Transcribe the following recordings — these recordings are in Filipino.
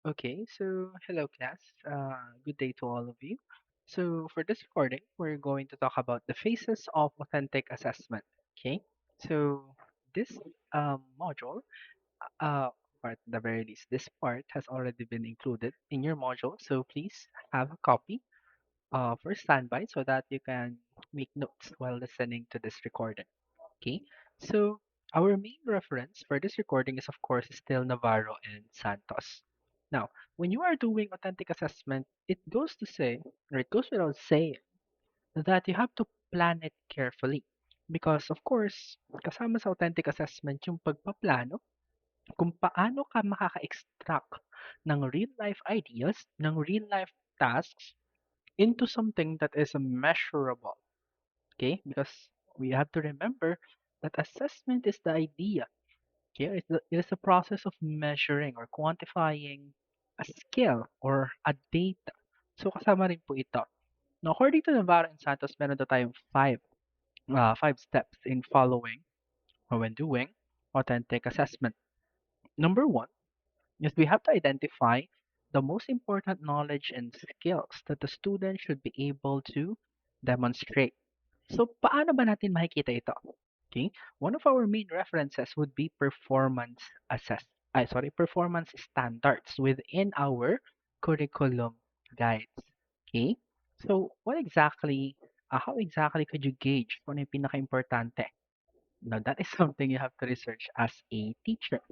Okay, so hello class. Good day to all of you. So for this recording, we're going to talk about the phases of authentic assessment. Okay, so this module, or at the very least, this part has already been included in your module. So please have a copy for standby so that you can make notes while listening to this recording. Okay, so our main reference for this recording is, of course, still Navarro and Santos. Now, when you are doing authentic assessment, it goes to say, or it goes without saying, that you have to plan it carefully. Because, of course, kasama sa authentic assessment yung pagpaplano kung paano ka makaka-extract ng real-life ideas, ng real-life tasks into something that is measurable. Okay? Because we have to remember that assessment is the idea. Okay? It is the process of measuring or quantifying a skill or a data. So kasama rin po ito. Now, according to Navarro and Santos, meron daw tayong five steps in following or when doing authentic assessment. Number one is we have to identify the most important knowledge and skills that the student should be able to demonstrate. So, paano ba natin makikita ito? Okay, one of our main references would be performance standards within our curriculum guides. Okay, so how exactly could you gauge kung ano yung pinaka-importante? Now, that is something you have to research as a teacher.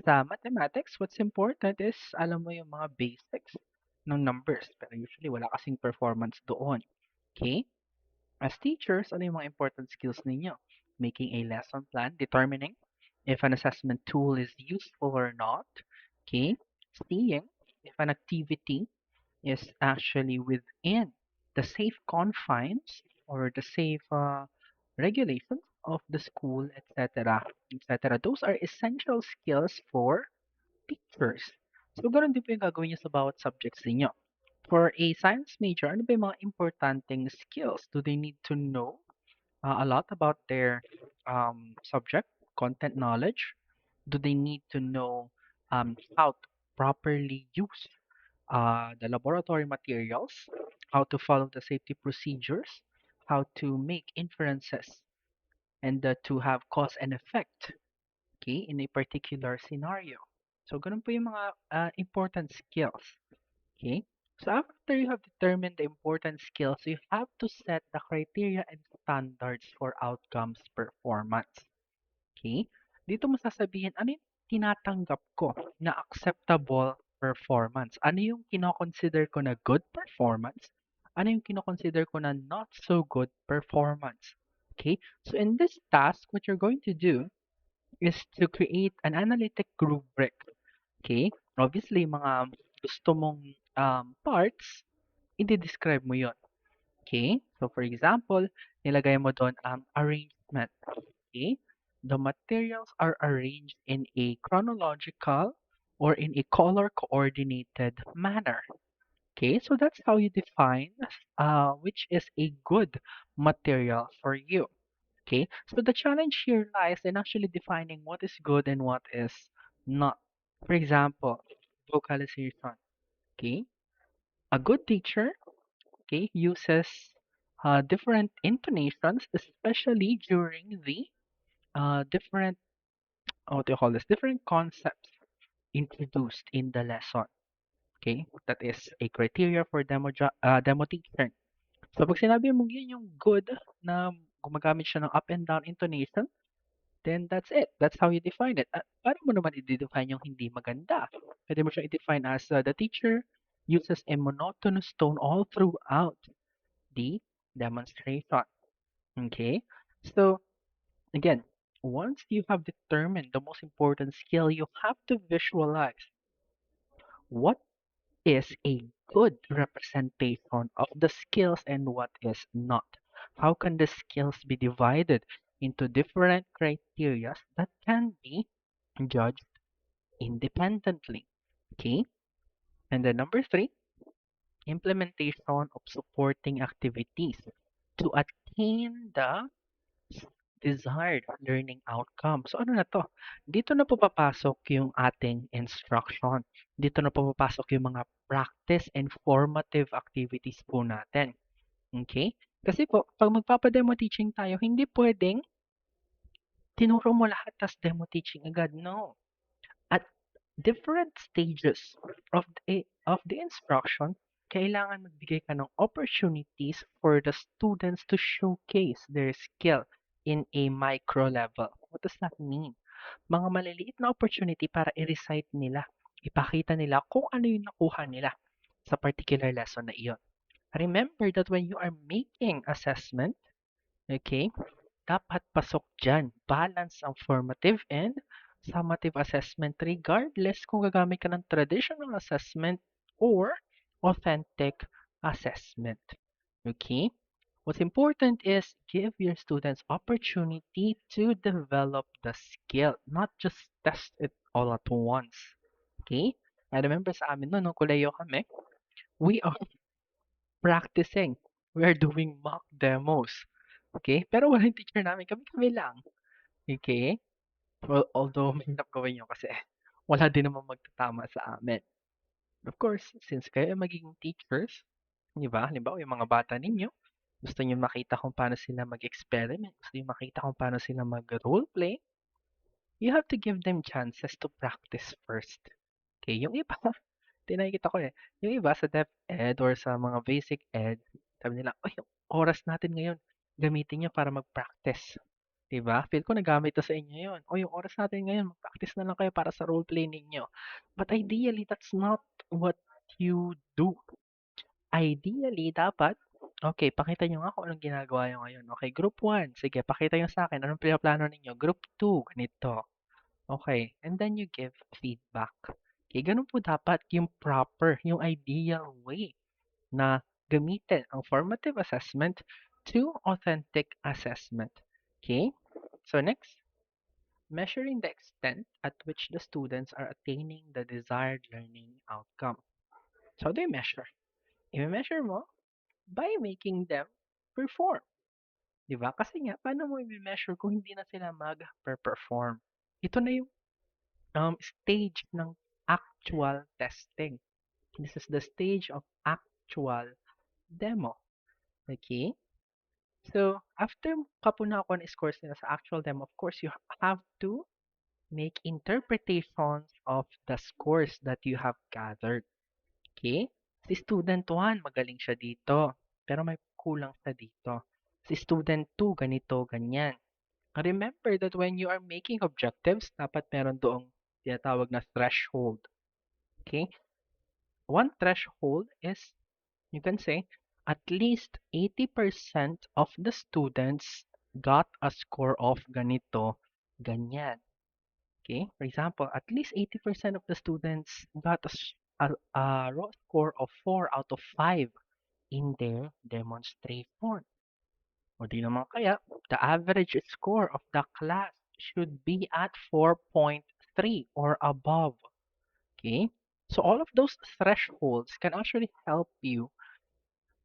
Sa mathematics, what's important is alam mo yung mga basics ng numbers. Pero usually, wala kasing performance doon. Okay? As teachers, ano yung mga important skills ninyo? Making a lesson plan, determining if an assessment tool is useful or not. Okay? Seeing if an activity is actually within the safe confines or the safe regulations of the school, etc. etc. Those are essential skills for teachers. So, ganun din po yung gagawin niyo sa bawat subjects ninyo. For a science major, ano ba yung mga importanteng skills? Do they need to know a lot about their subject, content knowledge? Do they need to know how to properly use the laboratory materials, how to follow the safety procedures, how to make inferences, and to have cause and effect, okay, in a particular scenario. So, ganun po yung mga important skills. Okay? So after you have determined the important skills, you have to set the criteria and standards for outcomes performance. Okay? Dito mo sasabihin, ano yung tinatanggap ko na acceptable performance? Ano yung kinoconsider ko na good performance? Ano yung kinoconsider ko na not so good performance? Okay? So in this task, what you're going to do is to create an analytic rubric. Okay? Obviously, mga gusto mong parts, i-describe mo yon. Okay? So, for example, nilagay mo doon ang arrangement. Okay? The materials are arranged in a chronological or in a color-coordinated manner. Okay? So, that's how you define which is a good material for you. Okay? So, the challenge here lies in actually defining what is good and what is not. For example, vocalization. Okay? A good teacher, okay, uses different intonations, especially during the different, what do you call this, different concepts introduced in the lesson. Okay, that is a criteria for demo teacher. So pag sinabi mo yun yung good na gumagamit siya ng up and down intonation, then that's it. That's how you define it. Paano mo naman i-define yung hindi maganda? Pwede mo siya i-define as the teacher uses a monotonous tone all throughout the demonstration. Okay? So, again, once you have determined the most important skill, you have to visualize what is a good representation of the skills and what is not. How can the skills be divided into different criteria that can be judged independently? Okay? And then number three, implementation of supporting activities to attain the desired learning outcome. So ano na to? Dito na po papasok yung ating instruction. Dito na po papasok yung mga practice and formative activities po natin. Okay? Kasi po, pag magpapademo teaching tayo, hindi pwedeng tinuro mo lahat tas demo teaching agad. No. At different stages of the instruction, kailangan magbigay ka ng opportunities for the students to showcase their skill in a micro level. What does that mean? Mga maliliit na opportunity para i-recite nila. Ipakita nila kung ano yung nakuha nila sa particular lesson na iyon. Remember that when you are making assessment, okay, dapat pasok dyan. Balance ang formative and summative assessment regardless kung gagamit ka ng traditional assessment or authentic assessment. Okay? What's important is give your students opportunity to develop the skill, not just test it all at once. Okay? I remember sa amin no, nung koleyo kami, we are practicing. We are doing mock demos. Okay? Pero walang teacher namin. Kami-kami lang. Okay? Well, although mahirap gawin yun kasi wala din naman magtatama sa amin. Of course, since kayo ay magiging teachers, di ba? Halimbawa, yung mga bata ninyo, gusto niyo makita kung paano sila mag-experiment, gusto niyo makita kung paano sila mag-roleplay, you have to give them chances to practice first. Okay, yung iba, tinakita ko eh, yung iba sa DepEd or sa mga basic ed, sabi nila, "Uy, yung oras natin ngayon, gamitin niyo para mag-practice." 'Di ba? Feel ko nagamit na sa inyo 'yun. "O, yung oras natin ngayon, mag-practice na lang kayo para sa roleplay ninyo." But ideally, that's not what you do. Ideally, dapat, okay, pakita niyo nga kung anong ginagawa niyo ngayon. Okay, group 1, sige, pakita niyo sa akin, anong pinaplano ninyo? Group 2, ganito. Okay, and then you give feedback. Okay, ganun po dapat yung proper, yung ideal way na gamitin ang formative assessment to authentic assessment. Okay? So next, measuring the extent at which the students are attaining the desired learning outcome. So how do you measure? I-measure mo by making them perform. Di ba? Kasi nga, paano mo i-measure kung hindi na sila mag-perform? Ito na yung stage ng actual testing. This is the stage of actual demo. Okay? So, after ka po na score nila sa actual demo, of course, you have to make interpretations of the scores that you have gathered. Okay? Si student 1, magaling siya dito. Pero may kulang siya dito. Si student 2, ganito, ganyan. Remember that when you are making objectives, dapat meron doong tinatawag na threshold. Okay? One threshold is, you can say, at least 80% of the students got a score of ganito, ganyan. Okay, for example, at least 80% of the students got a raw score of 4 out of 5 in their demonstration. O di naman kaya, the average score of the class should be at 4.3 or above. Okay, so all of those thresholds can actually help you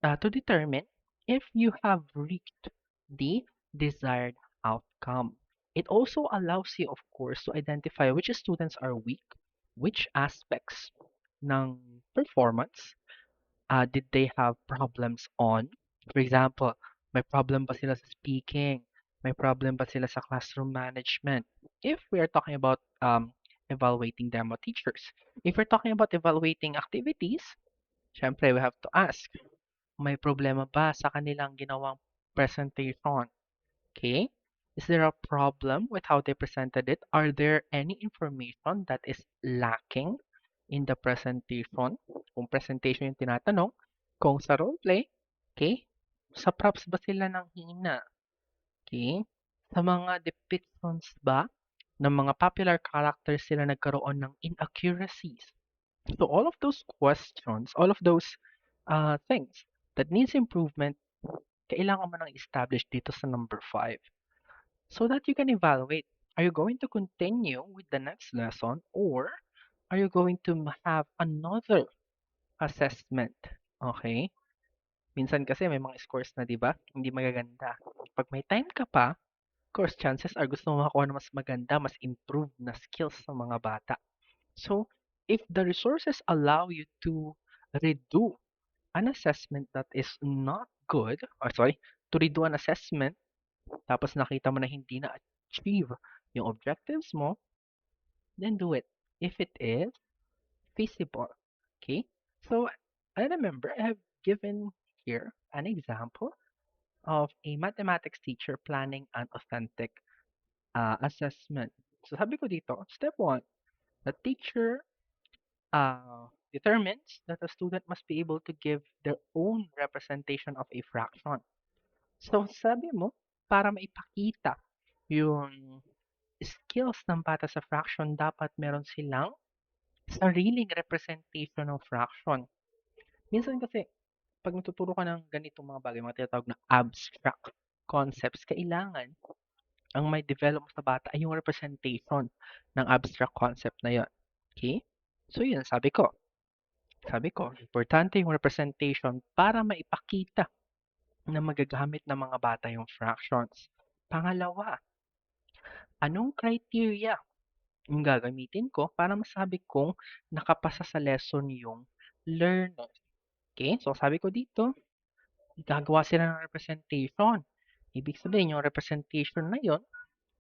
to determine if you have reached the desired outcome. It also allows you, of course, to identify which students are weak, which aspects ng performance did they have problems on. For example, may problem ba sila sa speaking? May problem ba sila sa classroom management? If we are talking about evaluating demo teachers. If we're talking about evaluating activities, syempre we have to ask, may problema ba sa kanilang ginawang presentation? Okay? Is there a problem with how they presented it? Are there any information that is lacking in the presentation? Kung presentation yung tinatanong, kung sa roleplay, okay? Sa props ba sila ng hina? Okay? Sa mga depictions ba ng mga popular characters sila nagkaroon ng inaccuracies? So all of those questions, all of those things that needs improvement, kailangan mo nang establish dito sa number 5 so that you can evaluate. Are you going to continue with the next lesson or are you going to have another assessment? Okay? Minsan kasi may mga scores na, di ba? Hindi magaganda. Pag may time ka pa, course, chances are gusto mo makuha ng mas maganda, mas improved na skills sa mga bata. So, if the resources allow you to redo an assessment that is not good, or sorry, to redo an assessment, tapos nakita mo na hindi na achieve yung objectives mo, then do it. If it is feasible. Okay? So, I remember I have given here an example of a mathematics teacher planning an authentic assessment. So, sabi ko dito, step one, the teacher determines that a student must be able to give their own representation of a fraction. So, sabi mo, para maipakita yung skills ng bata sa fraction, dapat meron silang sariling representation ng fraction. Minsan kasi, pag natuturo ka ng ganitong mga bagay, mga tinatawag na abstract concepts, kailangan ang may develop mo sa bata ay yung representation ng abstract concept na yun. Okay? So yun, sabi ko, importante yung representation para maipakita na magagamit ng mga bata yung fractions. Pangalawa, anong criteria yung gagamitin ko para masabi kong nakapasa sa lesson yung learner? Okay, so sabi ko dito, gagawa sila ng representation. Ibig sabihin, yung representation na yon,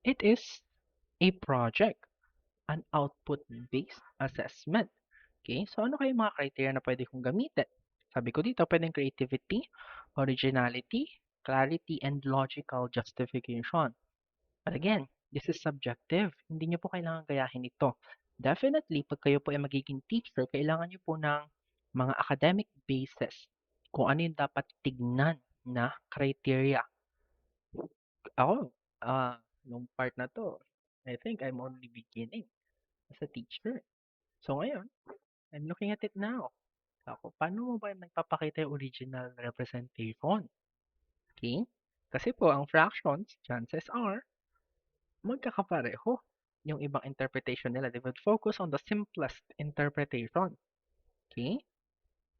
it is a project, an output-based assessment. Okay, so ano kayo mga criteria na pwede kong gamitin? Sabi ko dito, pwedeng creativity, originality, clarity, and logical justification. But again, this is subjective. Hindi nyo po kailangan gayahin ito. Definitely, pag kayo po ay magiging teacher, kailangan nyo po ng mga academic basis kung ano yung dapat tignan na criteria. Ako, nung part na to, I think I'm only beginning as a teacher. So ngayon, I'm looking at it now. Ako, paano mo ba nagpapakita yung original representation? Okay? Kasi po, ang fractions, chances are, magkakapareho yung ibang interpretation nila. They would focus on the simplest interpretation. Okay?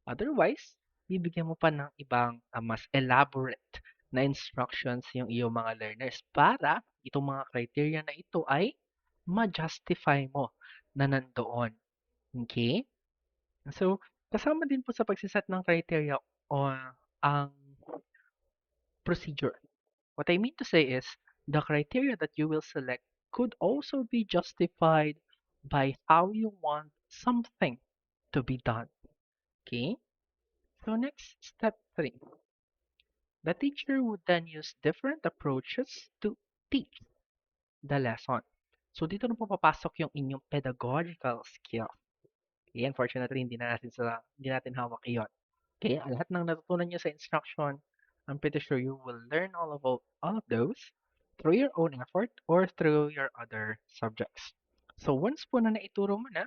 Otherwise, bibigyan mo pa ng ibang mas elaborate na instructions yung iyong mga learners para itong mga criteria na ito ay ma-justify mo na nandoon. Okay? So, kasama din po sa pagsiset ng criteria o ang procedure. What I mean to say is, the criteria that you will select could also be justified by how you want something to be done. Okay? So next, step 3. The teacher would then use different approaches to teach the lesson. So dito na po papasok yung inyong pedagogical skill. Okay, unfortunately, hindi natin hawak iyon. Okay, lahat ng natutunan nyo sa instruction, I'm pretty sure you will learn all of those through your own effort or through your other subjects. So once po na naituro mo na,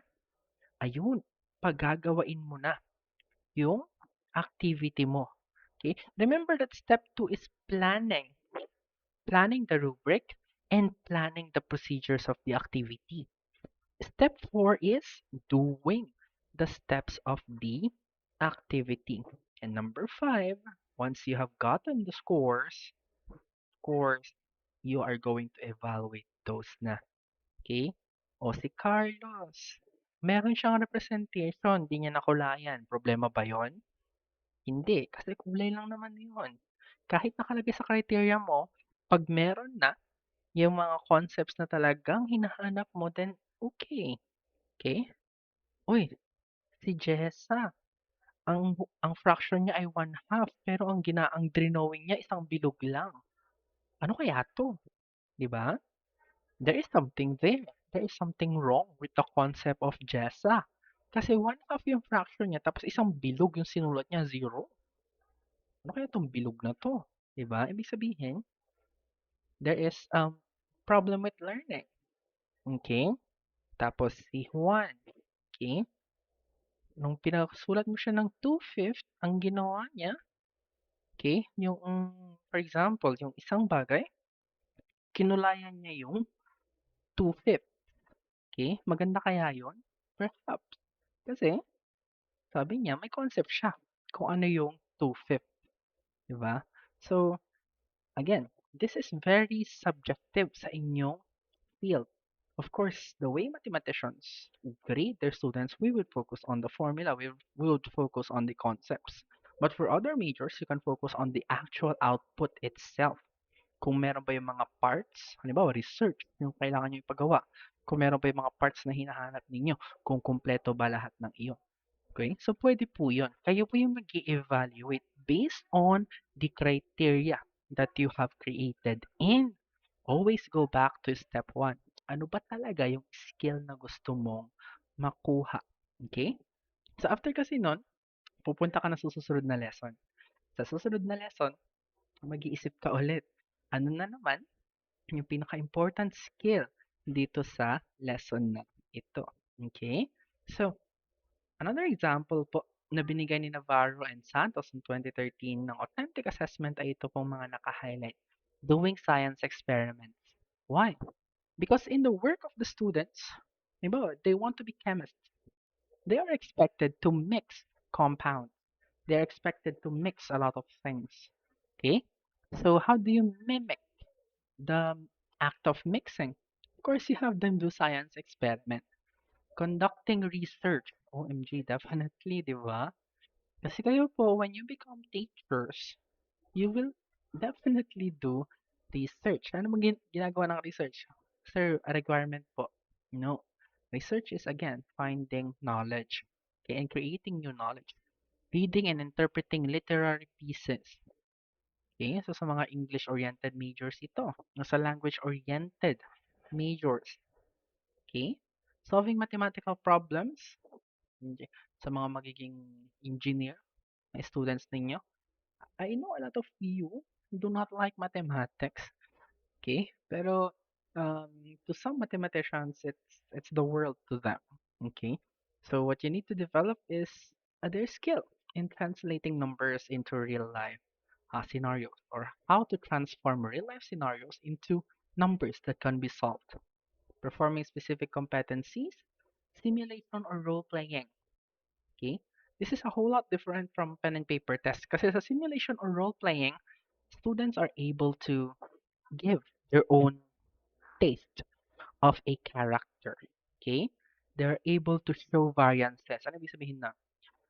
ayun, paggagawain mo na yung activity mo. Okay? Remember that step 2 is planning. Planning the rubric and planning the procedures of the activity. Step 4 is doing the steps of the activity. And number 5, once you have gotten the scores, of course, you are going to evaluate those na. Okay? O si Carlos, meron siyang representation, di niya nakulayan. Problema ba yon? Hindi, kasi kulay lang naman yun. Kahit nakalagay sa criteria mo, pag meron na yung mga concepts na talagang hinahanap mo, then okay. Okay? Uy, si Jessa, ang fraction niya ay 1/2, pero ang drawing niya isang bilog lang. Ano kaya 'to, 'di ba? There is something there. There is something wrong with the concept of Jessa. Kasi 1/2 yung fraction niya tapos isang bilog yung sinulat niya, zero. Ano kaya 'tong bilog na 'to, 'di ba? Ibig sabihin, there is problem with learning. Okay? Tapos si Juan, okay? Nung pinasulat mo siya ng 2/5, ang ginawa niya, okay, yung for example, yung isang bagay, kinulayan niya yung 2/5. Okay? Maganda kaya yon? Perhaps. Kasi, sabi niya, may concept siya kung ano yung 2/5. Di ba? So, again, this is very subjective sa inyong field. Of course, the way mathematicians grade their students, we would focus on the formula, we would focus on the concepts. But for other majors, you can focus on the actual output itself. Kung meron ba yung mga parts, halimbawa research, yung kailangan nyo ipagawa. Kung meron ba yung mga parts na hinahanap ninyo, kung kumpleto ba lahat ng iyon. Okay? So, pwede po yun. Kayo po yung mag evaluate based on the criteria that you have created. And always go back to step one. Ano ba talaga yung skill na gusto mong makuha? Okay? So, after kasi nun, pupunta ka na sa susunod na lesson. Sa susunod na lesson, mag-iisip ka ulit. Ano na naman yung pinaka-important skill dito sa lesson na ito. Okay? So, another example po na binigay ni Navarro and Santos in 2013 ng authentic assessment ay ito pong mga naka-highlight. Doing science experiments. Why? Because in the work of the students, halimbawa, they want to be chemists. They are expected to mix compounds. They are expected to mix a lot of things. Okay? So how do you mimic the act of mixing? Of course, you have them do science experiment. Conducting research. OMG, definitely, di ba? Kasi kayo po, when you become teachers, you will definitely do research. Ano mo ginagawa ng research? Sir, a requirement po. No. Research is again finding knowledge, okay, and creating new knowledge. Reading and interpreting literary pieces. Okay, so sa mga English-oriented majors ito. Sa language-oriented majors. Okay? Solving mathematical problems. Okay. Sa mga magiging engineer na students ninyo. I know a lot of you do not like mathematics. Okay? Pero to some mathematicians, it's the world to them. Okay? So what you need to develop is their skill in translating numbers into real life scenarios, or how to transform real life scenarios into numbers that can be solved. Performing specific competencies, simulation or role playing. Okay? This is a whole lot different from pen and paper test kasi sa simulation or role playing, students are able to give their own taste of a character. Okay? They're able to show variances. Ano ibig sabihin na?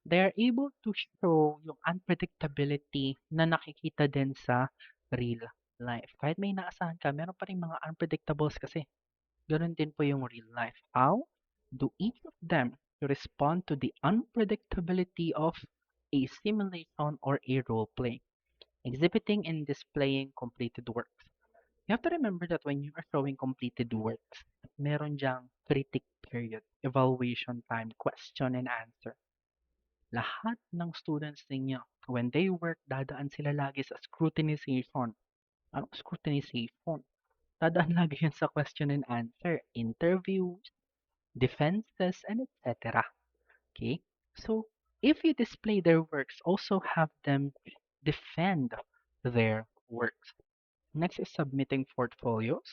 They're able to show yung unpredictability na nakikita din sa real life. Kahit may inaasahan ka, meron pa rin mga unpredictables kasi. Ganun din po yung real life. How do each of them respond to the unpredictability of a simulation or a role play? Exhibiting and displaying completed works. You have to remember that when you are showing completed works, meron diyang critic period, evaluation time, question and answer. Lahat ng students ninyo, when they work, dadaan sila lagi sa scrutinization. Anong scrutinization? Dadaan lagi yan sa question and answer, interviews, defenses, and etc. Okay? So, if you display their works, also have them defend their works. Next is submitting portfolios.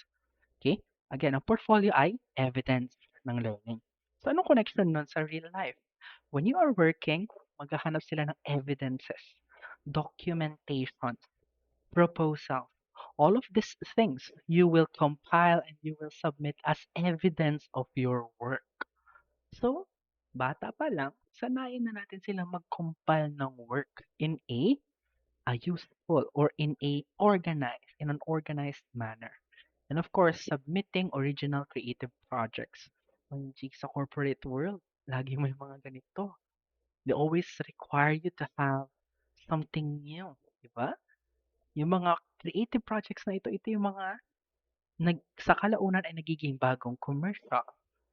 Okay? Again, ang portfolio ay evidence ng learning. So, anong connection nun sa real life? When you are working, maghahanap sila ng evidences, documentation, proposal. All of these things you will compile and you will submit as evidence of your work. So, bata pa lang, sanayin na natin silang mag-compile ng work a useful or in an organized manner. And of course, submitting original creative projects. Hindi sa corporate world, lagi may mga ganito. They always require you to have something new, di ba? Yung mga creative projects na ito yung mga sa kalaunan ay nagiging bagong commercial,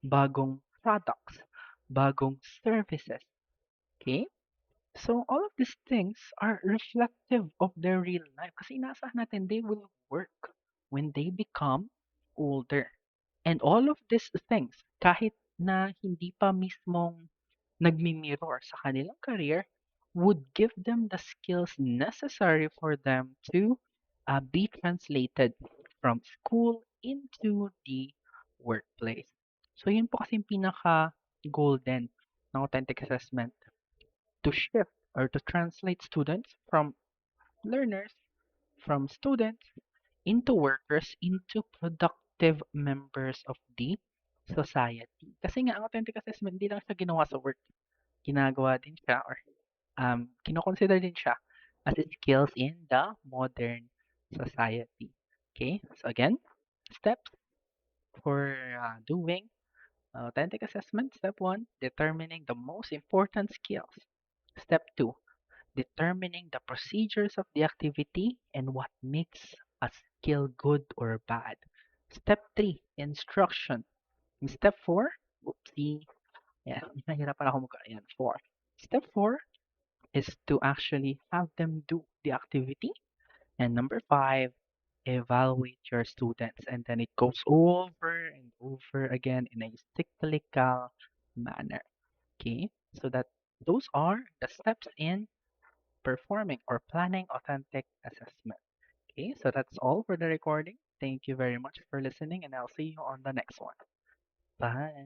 bagong products, bagong services. Okay? So all of these things are reflective of their real life kasi inaasahan natin they will work when they become older. And all of these things, kahit na hindi pa mismong nagmi-mirror sa kanilang career, would give them the skills necessary for them to be translated from school into the workplace. So yun po kasi yung pinaka-golden ng authentic assessment, to shift or to translate students from learners, from students into workers, into productive members of the society. Kasi nga, ang authentic assessment, hindi lang siya ginawa sa work. Ginagawa din siya or kinoconsider din siya as skills in the modern society. Okay, so again, steps for doing authentic assessment. Step one, determining the most important skills. Step two, determining the procedures of the activity and what makes a skill good or bad. Step three, instruction. In step four, oopsie, yeah, nahirapan ako ayan, four. Step four is to actually have them do the activity. And number five, evaluate your students. And then it goes over and over again in a cyclical manner. Okay, so that those are the steps in performing or planning authentic assessment. Okay, so that's all for the recording. Thank you very much for listening, and I'll see you on the next one. Bye.